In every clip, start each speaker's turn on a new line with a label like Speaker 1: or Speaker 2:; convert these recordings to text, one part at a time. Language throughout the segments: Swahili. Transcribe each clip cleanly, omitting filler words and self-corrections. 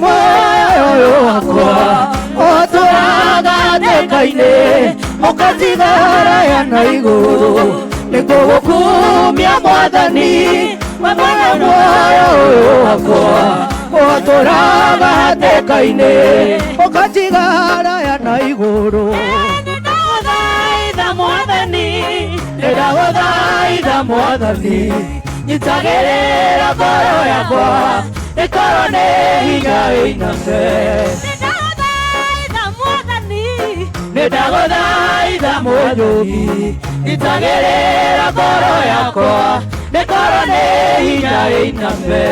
Speaker 1: moyo wakwa otũragatĩka-inĩ mũkatigara ya na igũrũ nĩngũgũkumia Mwathani we mwene muoyo ũyũ wakwa otũragatĩka-inĩ mũkatigara ya na igũrũ ndagũthaitha Mwathani nyitagĩrĩra ngoro yakwa ĩkorwo nĩ hinya ĩiname ndagũthaitha Mũnyũmbi nyitagĩrĩra ngoro yakwa ĩkorwo nĩ hinya ĩiname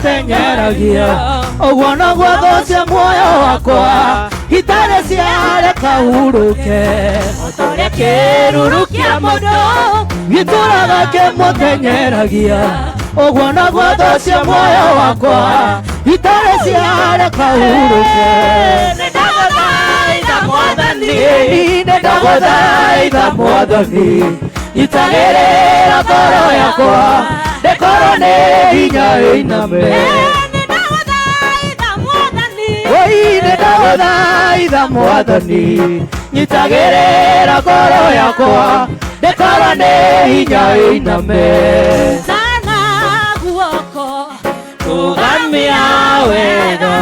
Speaker 1: tenyeragia ũguo noguo thũ cia muoyo wakwa itarĩ ciareka hurũke otorĩa kĩruru kĩa mũndũ gĩtũraga kĩmũtenyeragia ũguo noguo thũ cia muoyo wakwa itarĩ ciareka hurũke nĩndagũthaitha Mwathani nyitagĩrĩra ngoro yakwa ndĩkorwo nĩ hinya ĩiname nĩndagũthaitha Mwathani nyitagĩrĩra ngoro yakwa ndĩkorwo nĩ hinya ĩiname sana guoko tũgamia wega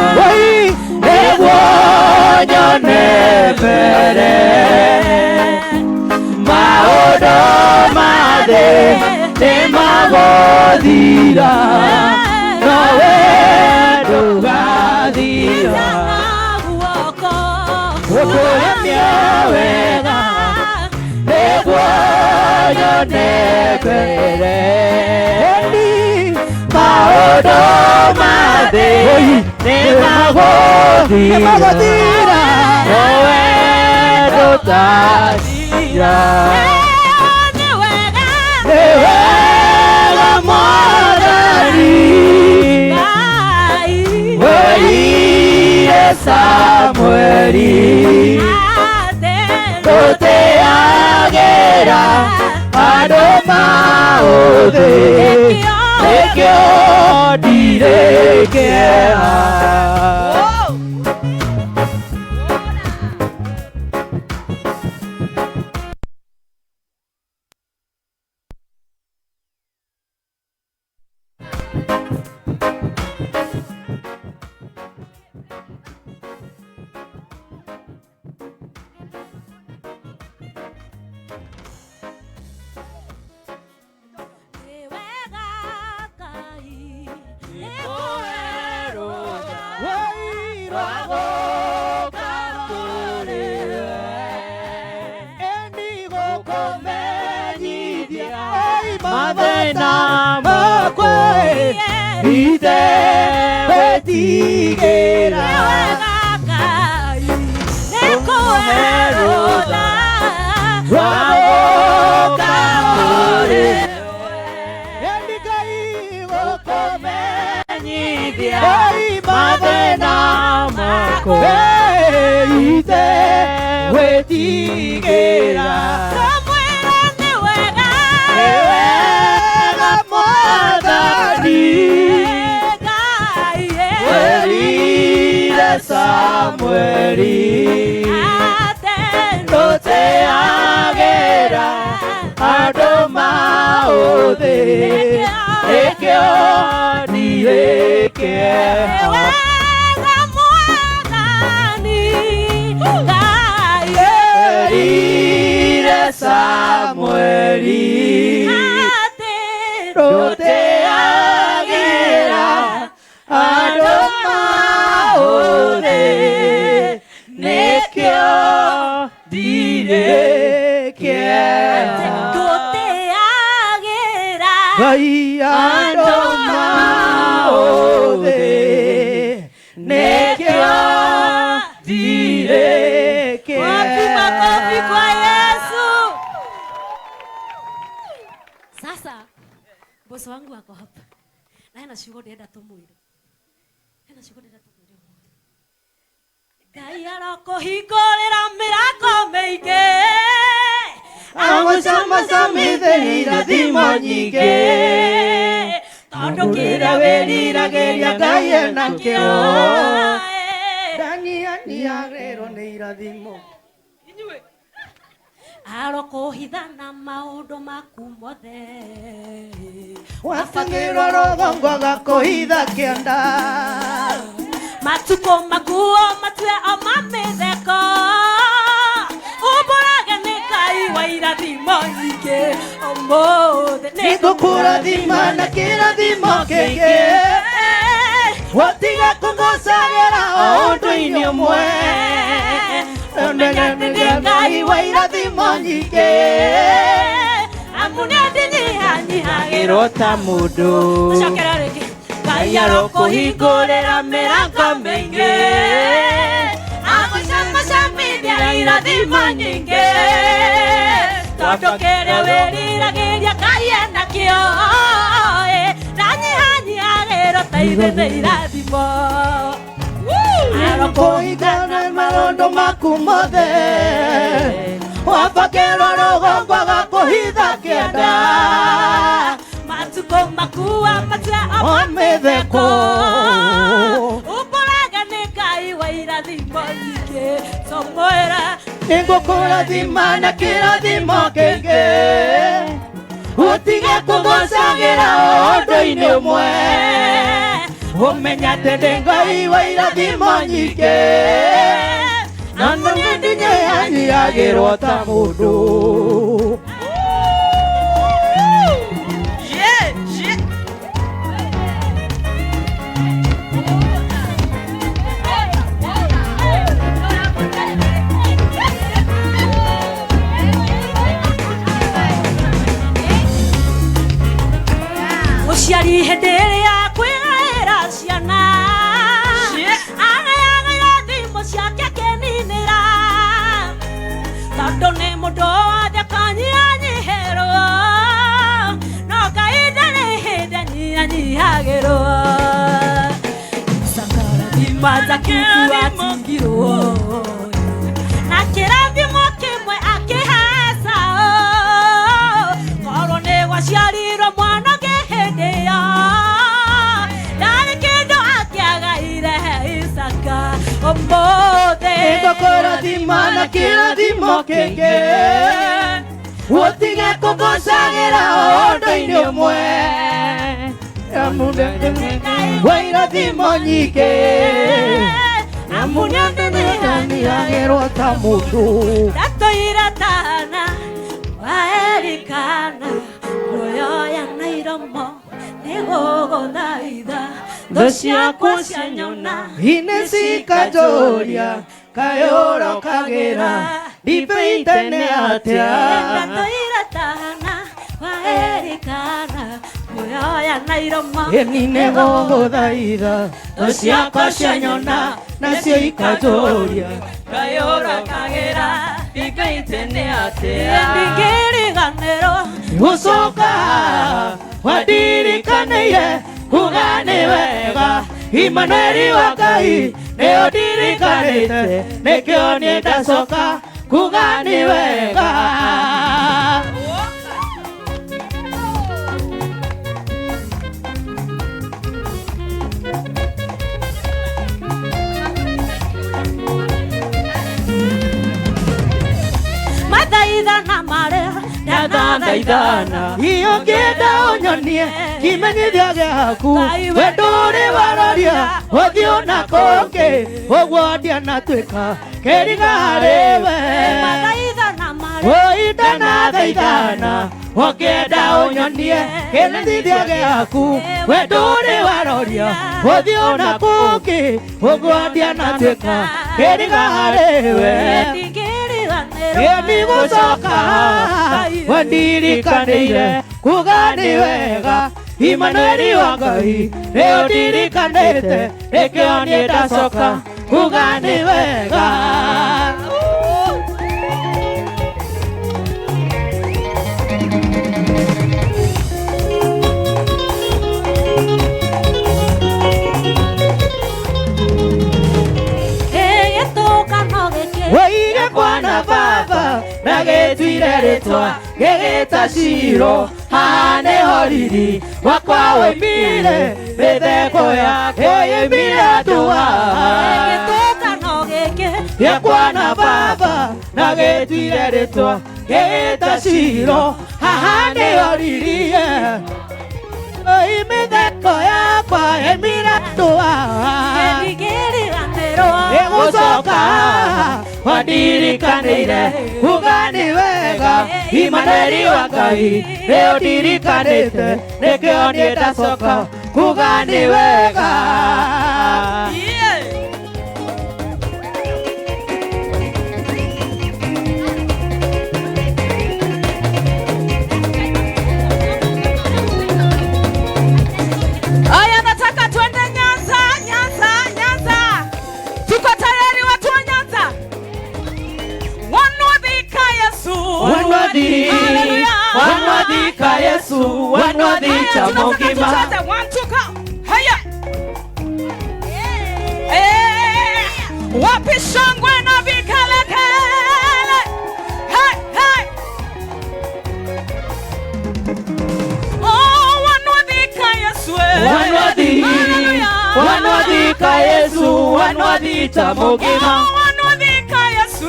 Speaker 1: nĩguo nyone mbere maũndũ ma thĩ nĩmagũthira nowe ndũgathira gũkũgemia wega nĩguo nyone mbere maũndũ ma thĩ nĩmagũthira nowe ndũgathira Samueli tũtĩagĩra andũ maũthĩ nĩkĩo ndirĩkĩra Samueli tũtĩagĩra andũ maũthĩ nĩkĩo ndirĩkĩra Samueli tũtĩagĩra andũ maũthĩ nĩkĩo ndirĩkĩra Ngai andũ
Speaker 2: igua kohapa na hena ciugo ndenda tumwire Ngai arokũhingũrĩra mĩrango mĩingĩ
Speaker 1: agũcamacamithĩria irathimo nyingĩ
Speaker 2: tondũ kĩrĩa wĩriragĩria Ngai enakĩo
Speaker 1: ndanyihanyihagĩrwo nĩ irathimo
Speaker 2: arokũhithana maũndũ maku mothe
Speaker 1: wateng'ĩrwo rũgongo agakũhitha kĩanda
Speaker 2: matukũ makuo matue o mamĩtheko ũmbũrage nĩ Ngai wa irathimo nyingĩ ũmũthĩ
Speaker 1: nĩngũkũrathima na kĩrathimo kĩngĩ ũtige kũngũcagĩra o ũndũ-inĩ ũmwe ũmenye nĩ Ngai wa irathimo nyingĩ
Speaker 2: amu nĩndĩnyihanyihagĩrwo
Speaker 1: ta mũndũ
Speaker 2: Cokera rĩngĩ Ngai arokũhingũrĩra mĩrango mĩingĩ agũcamacamithia irathimo nyingĩ tondũ kĩrĩa wĩriragĩria Ngai enakĩo ndanyihanyihagĩrwo ta ithe nĩ irathimo
Speaker 1: arokũhingana maũndũ maku mothe wambakĩrwo rũgongo agakũhitha kĩanda
Speaker 2: matukũ makuwa matue o
Speaker 1: mĩtheko
Speaker 2: ũmbũrage nĩ Ngai wa irathimo nyingĩ tomwĩra
Speaker 1: nĩngũkũrathima na kĩrathimo kĩngĩ ũtige kũngũcagĩra o ũndũ-inĩ ũmwe ũmenya atĩ ndĩ Ngai wa irathimo nyingĩ na nĩndĩnyihanyihagĩrwo ta mũndũ
Speaker 2: mũciari hĩndĩ ĩrĩa kwĩgaĩra ciana agayagaĩra thimũ ciake akĩninĩra tondũ nĩ mũndũ wothe kanyihanyihĩrwo no Ngai ndarĩ hĩndĩ anyihanyihagĩrwo sakarathima njakuku atingirwo na kĩrathimo kĩmwe akĩhaca korwo nĩ gwaciarirwo mwana kĩhĩndĩyo ndarĩ kĩndũ akĩagaire Isaka ũmũthĩ
Speaker 1: nĩngũkũrathima na kĩrathimo kĩngĩ ũtige kũngũcagĩra o ũndũ-inĩ ũmwe amu ndĩ Ngai wa irathimo nyingĩ amu nĩndĩnyihanyihagĩrwo ta mũndũ
Speaker 2: ndatũire tana waerikana kuoya na iromo nĩgũgũthaitha thũ ciakwa cianyona
Speaker 1: inesikajũria kayũrokagĩra ndibĩitene atĩa
Speaker 2: ndatũire tana waerikana kuoya na iromo
Speaker 1: ĩni nĩgũgũthaitha thũ ciakwa cianyona nacio ikajũria
Speaker 2: kayũrokagĩra ndibĩitene atĩa ndingĩriganĩrwo
Speaker 1: gũcoka wandirikanĩire kuga nĩ wega Imanueli wa Ngai nĩyo ndirikanĩte nĩkĩo niĩ ndacoka kuga nĩ wega
Speaker 2: mathaithana marĩa
Speaker 1: ndathaithana iyo ngĩenda ũnyonie kĩmenyithia gĩaku wendo ũrĩ waroria ũthiũ na kũngĩ ũguo ndianatuĩka kĩriga harĩwe
Speaker 2: mathaithana marĩa
Speaker 1: ndanathithana ũngĩenda ũnyonie kĩmenyithia gĩaku wendo ũrĩ waroria ũthiũ na kũngĩ ũguo ndianatuĩka kĩriga harĩwe nĩgũcoka wandirikanĩire kuga nĩ wega Imanueli wa Ngai nĩyo ndirikanĩte nĩkĩo niĩ ndacoka kuga nĩ wega tuire ritwa gigita ciro hane horiri wakwa wimire mitheko yake imira tuwa
Speaker 2: gituka no geke
Speaker 1: yakwa na baba na gituire ritwa gigita ciro hane horiri mitheko yakwa imira tuwa
Speaker 2: gigiri andero
Speaker 1: egucoka wandirikaniire kugani wega Imanueli wa Ngai leo ndirikanite nikio nie ndacoka kugani wega
Speaker 2: Aya, nataka twende Nyanza, Nyanza, Nyanza. Tuko tayari watu wa Nyanza? Wanwadhika Yesu.
Speaker 1: Wanwadhika Yesu, wanwadhika mugima.
Speaker 2: One, two, go. Haya. Wapi shangwe na vikelekele. Hey, hey. Oh, wanwadhika Yesu.
Speaker 1: Wanwadhika Yesu, wanwadhika mugima.
Speaker 2: Wanwadhika Yesu.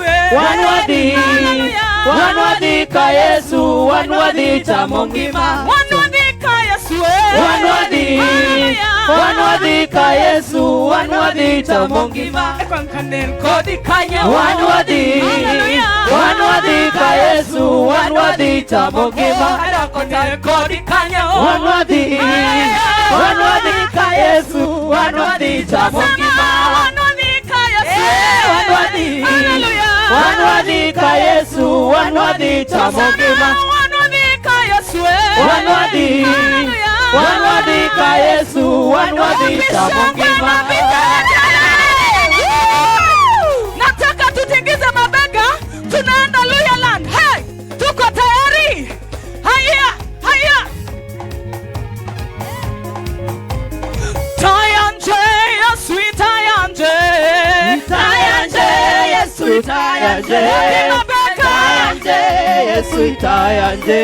Speaker 1: Wanwadhika Yesu, wanwadhika mugima.
Speaker 2: Wanwadhika Yesu.
Speaker 1: Wanwadhika Yesu, wanwadhika mugima. Wanwadhika Yesu, wanwadhika mugima. Wanwadhika Yesu, wanwadhika mugima. Wanwadhika Yesu, wanwadhika mugima. Wanwadhika Yesu, wanwadhika mugima.
Speaker 2: Nataka tutingize mabega, tunaenda Luyaland. Hey, tuko tayari? Haya, haya. Tayanje, Yesu tayanje.
Speaker 1: Tayanje, Yesu tayanje. Tayanje, Yesu tayanje.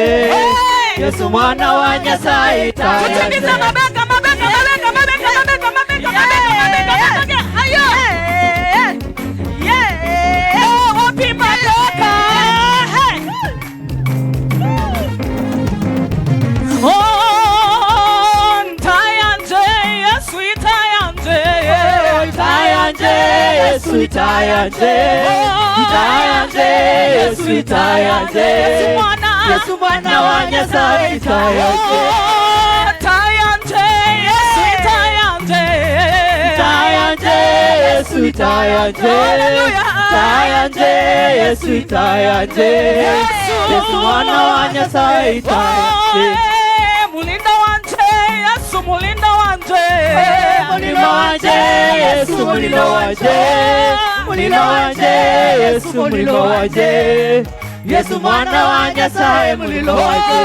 Speaker 1: Yesu mwana wa Nyasaye tayanje.
Speaker 2: Tutingize mabega, mabega, mabega, mabega, mabega, mabega, mabega, mabega. Haya. Yeah. Wapi mabega? Hey. Oh, tayanje, Yesu tayanje.
Speaker 1: Tayanje, Yesu tayanje. Tayanje, Yesu tayanje. Yesu mwana wa Nyasaye tayanje.
Speaker 2: Tayanje, Yesu tayanje.
Speaker 1: Tayanje, Yesu tayanje. Tayanje, Yesu tayanje. Yesu mwana wa Nyasaye tayanje.
Speaker 2: Mulinda wanje, Yesu mulinda wanje.
Speaker 1: Mulinda wanje, Yesu mulinda wanje. Mulinda wanje, Yesu mulinda wanje. Yesu mwana wa Nyasaye mulinda wanje.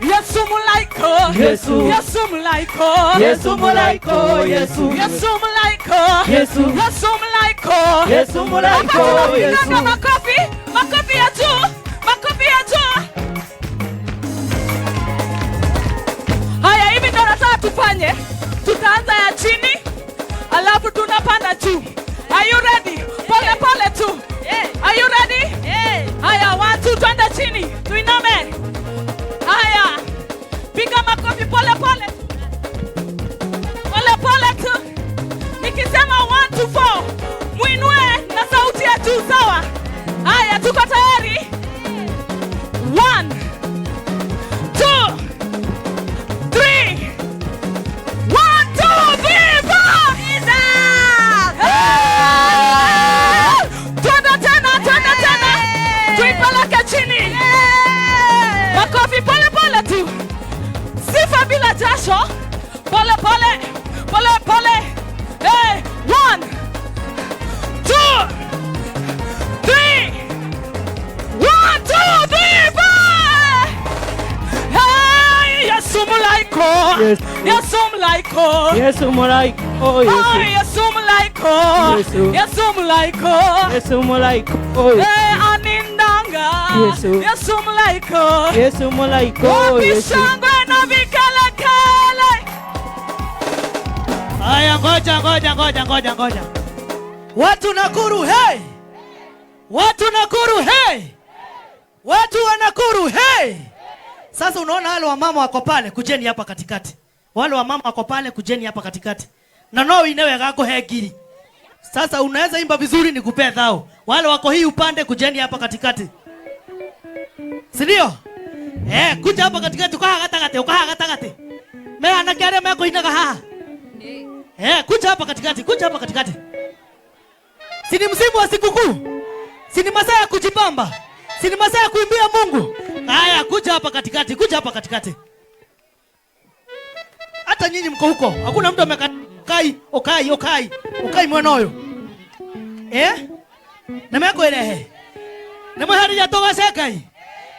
Speaker 2: Yesu mulaiko.
Speaker 1: Yesu.
Speaker 2: Yesu mulaiko.
Speaker 1: Yesu mulaiko. Yesu.
Speaker 2: Yesu mulaiko.
Speaker 1: Yesu.
Speaker 2: Yesu mulaiko.
Speaker 1: Yesu mulaiko. Yesu.
Speaker 2: Makofi. Makofi ya juu. Makofi ya juu. Haya, hivi ndo nataka tufanye. Tutaanza ya chini, alafu tunapanda juu. Are you ready? Pole pole tu. Are you ready? Haya, 1 2 twende chini. Tuiname. Haya. Piga makofi pole pole. Pole pole tu. Nikisema 1 2 4, muinue na sauti ya juu, sawa? Haya, tuko tayari? 1 2 3. 1 2 3 4. Twende tena. Tuipeleke chini. Makofi pole pole tu. Sifa bila jasho. Pole pole. Pole pole. Hey, 1 2 3. 1 2 3 4. Hey, Yesu mulaiko. Yesu mulaiko.
Speaker 1: Yesu mulaiko.
Speaker 2: Yesu mulaiko.
Speaker 1: Yesu.
Speaker 2: Yesu mulaiko.
Speaker 1: Yesu mulaiko.
Speaker 2: Hey, anindanga
Speaker 1: Yesu.
Speaker 2: Yesu mlaiko.
Speaker 1: Yesu mlaiko. Yesu.
Speaker 2: Shangwe na vikalakala.
Speaker 3: Aya, ngoja. Watu Nakuru, hey! Watu Nakuru, hey! Watu wa Nakuru, hey! Sasa unaona wale wa mama wako pale, kujeni hapa katikati. Wale wa mama wako pale, kujeni hapa katikati. Na no inewe gako hegiri. Sasa unaweza imba vizuri nikupe dhao. Wale wako hii upande, kujeni hapa katikati. Si ndio? Kuja hapa katikati, ukaha katakate. Mea anakiare meko inaga haa. Kuja hapa katikati. Sini msimu wa sikukuu. Sini masaa ya kujipamba. Sini masaa ya kuimbia Mungu. Haya, kuja hapa katikati. Hata nyinyi mko huko. Hakuna mtu amekai, okai mwenoyo. Nameko elehe. Namahari ya toga sekai.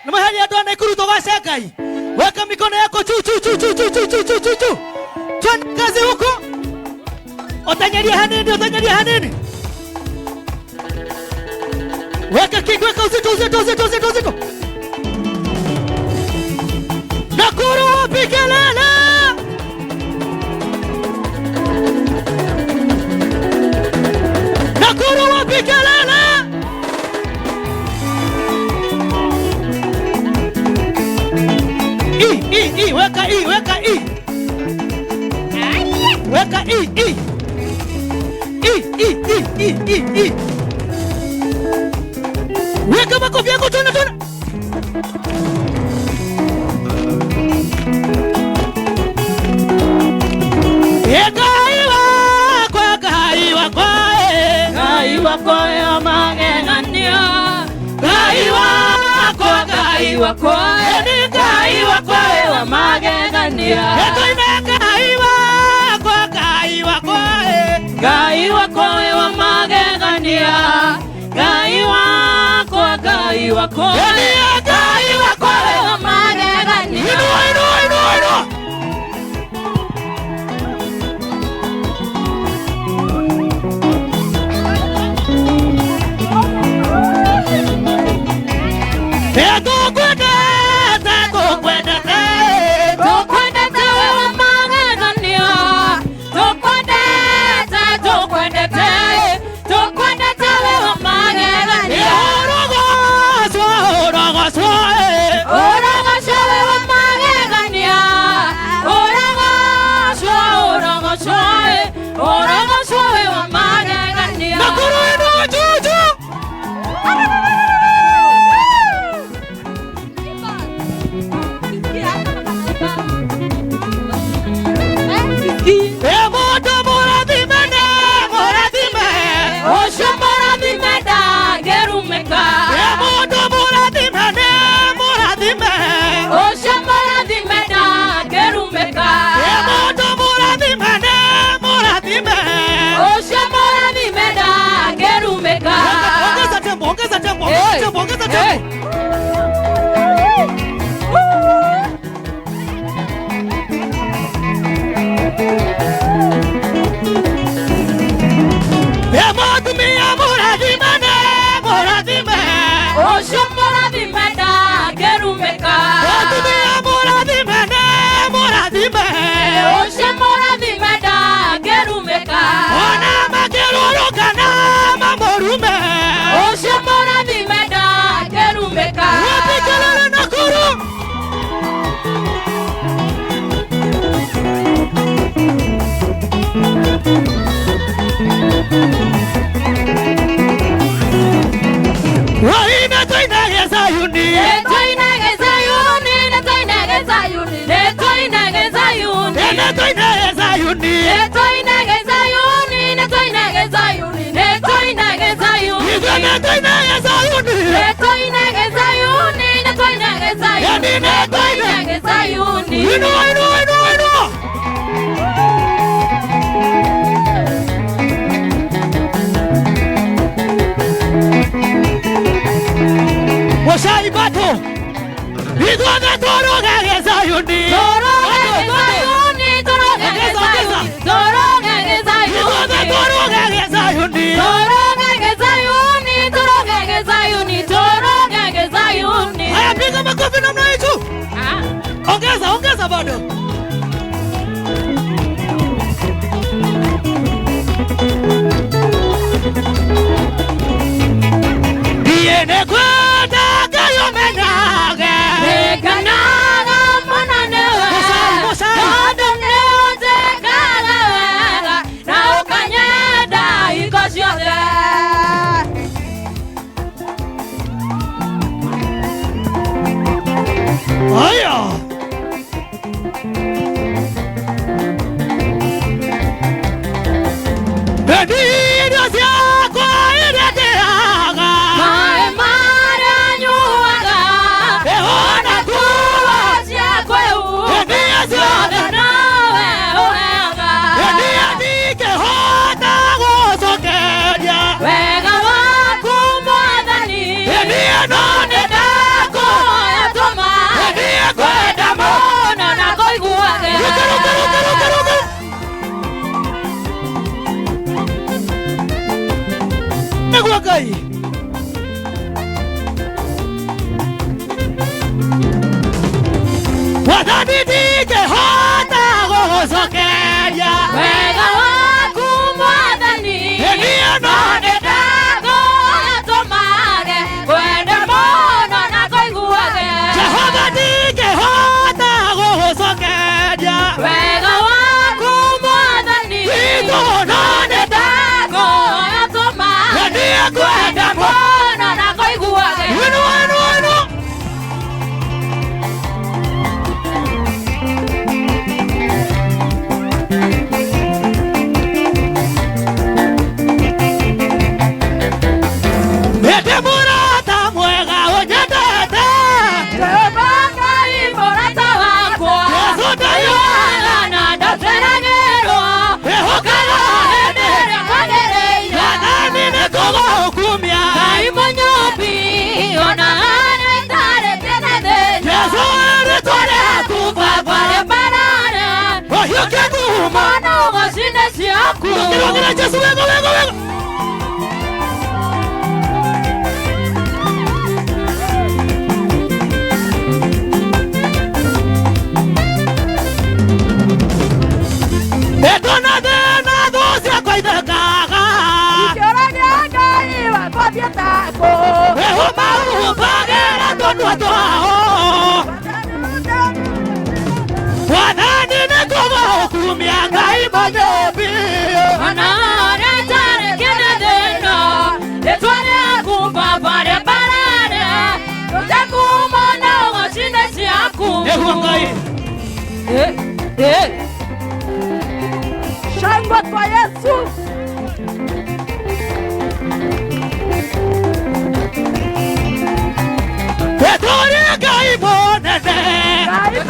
Speaker 3: Namahari ya toga Nakuru toga sekai. Weka mikono yako chu. Chon kazi huko. Otanyaria hanini. Weka kick, weka uzito. Nakuru wapi kelele? Nakuru wapi kelele? Weka i. Weka i. Weka makofi yako tuna.
Speaker 1: Gaiwa kwa magegania. Gaiwa kwa magegania. Gaiwa kwa magegania. Gaiwa kwa magegania.
Speaker 3: Ongeza tempo.
Speaker 2: Zayuni,
Speaker 3: Negwa Ngai. Wathani ndingĩhota gũgũcokeria
Speaker 1: wega waku Mwathani,
Speaker 3: niĩ no
Speaker 1: nĩndagũtũmage wende mũno na kũiguage.
Speaker 3: Jehova ndingĩhota gũgũcokeria
Speaker 1: Wega waku Mwathani,
Speaker 3: witũ no
Speaker 1: nĩndagũtũmage
Speaker 3: niĩ
Speaker 1: wende mũno na kũiguage.
Speaker 3: wino wino wino Ete mũrata mwega ũnyendete
Speaker 1: Jehova Ngai mũrata wakwa,
Speaker 3: Yesu ndaiũraga
Speaker 1: na ndaceragĩrwo,
Speaker 3: ehokaga
Speaker 1: hĩndĩ ĩrĩa kwagĩrĩire.
Speaker 3: Wathani nĩkũgũkumia
Speaker 1: Ngai mũnyũmbi, ona arĩa itarĩ kĩene thĩinĩ.
Speaker 3: Yesu rĩtwa rĩaku Baba
Speaker 1: Barabara,
Speaker 3: ũhiũkie kuuma
Speaker 1: mwana ũgocine ciaku.
Speaker 3: Kĩrogera Jesu wega wega wega Etona thĩna thũ ciakwa ithekaga
Speaker 1: Kĩũragia Ngai wakwa thiĩtagwo.
Speaker 3: Ehumbagĩra tũnua twao Wathani nĩkũgũkumia Ngai mũnyũmbi
Speaker 1: Ona arĩa itarĩ kĩene thĩinĩ, rĩtwa rĩaku Baba rĩambarare, rũtekuma na ũgocine ciaku.
Speaker 3: Nĩguo Ngai
Speaker 1: Shangwe kwa Yesu.
Speaker 3: Etũria Ngai mũnene
Speaker 1: Ngai